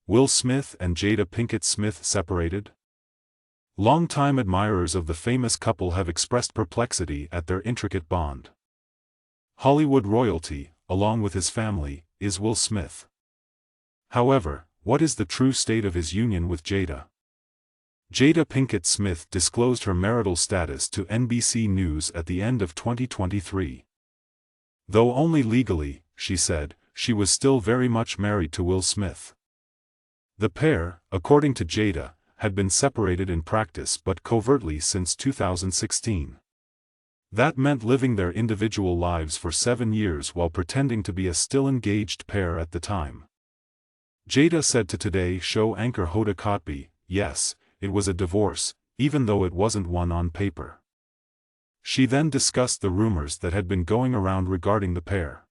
Will Smith and Jada Pinkett Smith separated? Longtime admirers of the famous couple have expressed perplexity at their intricate bond. Hollywood royalty, along with his family, is Will Smith. However, what is the true state of his union with Jada? Jada Pinkett Smith disclosed her marital status to NBC News at the end of 2023. Though only legally, she said, she was still very much married to Will Smith. The pair, according to Jada, had been separated in practice but covertly since 2016. That meant living their individual lives for 7 years while pretending to be a still engaged pair at the time. Jada said to Today Show anchor Hoda Kotb, "Yes, it was a divorce, even though it wasn't one on paper." She then discussed the rumors that had been going around regarding the pair.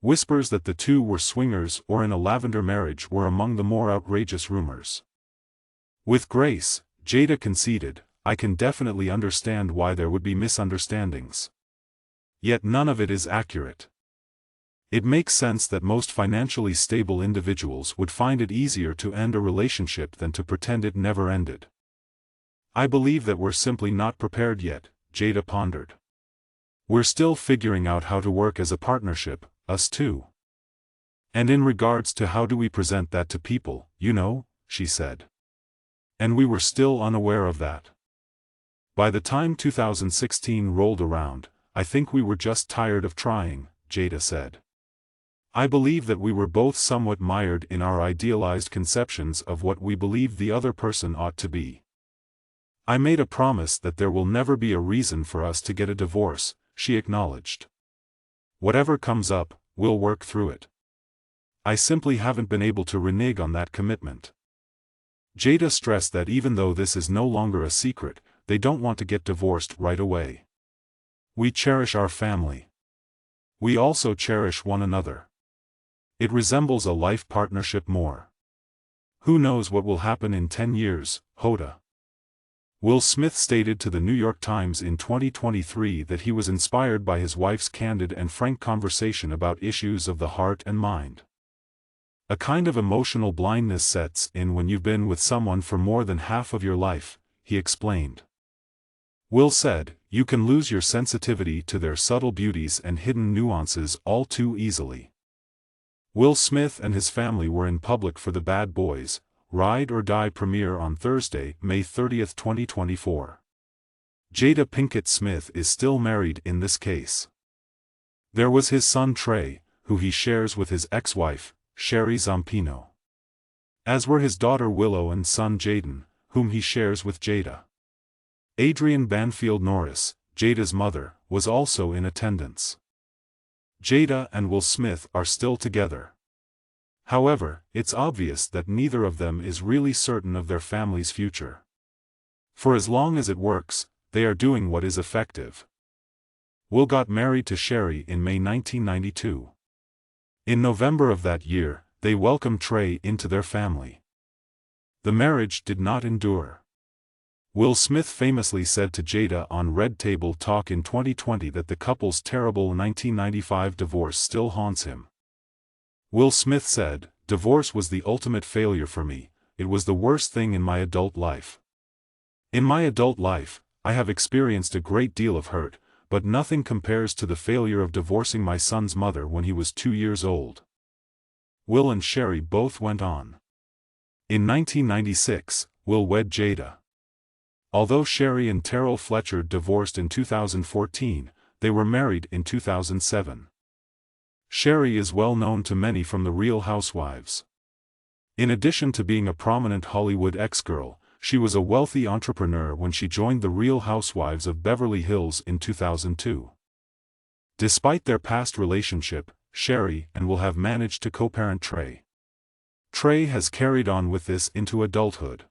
Whispers that the two were swingers or in a lavender marriage were among the more outrageous rumors. With grace, Jada conceded, "I can definitely understand why there would be misunderstandings. Yet none of it is accurate. It makes sense that most financially stable individuals would find it easier to end a relationship than to pretend it never ended. I believe that we're simply not prepared yet," Jada pondered. "We're still figuring out how to work as a partnership, us two. And in regards to how do we present that to people, she said. And we were still unaware of that. By the time 2016 rolled around, I think we were just tired of trying," Jada said. "I believe that we were both somewhat mired in our idealized conceptions of what we believed the other person ought to be. I made a promise that there will never be a reason for us to get a divorce," she acknowledged. "Whatever comes up, we'll work through it. I simply haven't been able to renege on that commitment." Jada stressed that even though this is no longer a secret, they don't want to get divorced right away. "We cherish our family. We also cherish one another. It resembles a life partnership more. Who knows what will happen in 10 years, Hoda." Will Smith stated to the New York Times in 2023 that he was inspired by his wife's candid and frank conversation about issues of the heart and mind. "A kind of emotional blindness sets in when you've been with someone for more than half of your life," he explained. Will said, "You can lose your sensitivity to their subtle beauties and hidden nuances all too easily." Will Smith and his family were in public for the Bad Boys Ride or Die premiere on Thursday, May 30, 2024. Jada Pinkett Smith is still married in this case. There was his son Trey, who he shares with his ex-wife, Sherry Zampino. As were his daughter Willow and son Jaden, whom he shares with Jada. Adrienne Banfield Norris, Jada's mother, was also in attendance. Jada and Will Smith are still together. However, it's obvious that neither of them is really certain of their family's future. For as long as it works, they are doing what is effective. Will got married to Sherry in May 1992. In November of that year, they welcomed Trey into their family. The marriage did not endure. Will Smith famously said to Jada on Red Table Talk in 2020 that the couple's terrible 1995 divorce still haunts him. Will Smith said, "Divorce was the ultimate failure for me, it was the worst thing in my adult life. In my adult life, I have experienced a great deal of hurt, but nothing compares to the failure of divorcing my son's mother when he was 2 years old." Will and Sherry both went on. In 1996, Will wed Jada. Although Sherry and Terrell Fletcher divorced in 2014, they were married in 2007. Sherry is well known to many from The Real Housewives. In addition to being a prominent Hollywood ex-girl, she was a wealthy entrepreneur when she joined The Real Housewives of Beverly Hills in 2002. Despite their past relationship, Sherry and Will have managed to co-parent Trey. Trey has carried on with this into adulthood.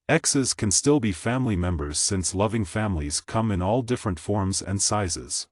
Exes can still be family members since loving families come in all different forms and sizes.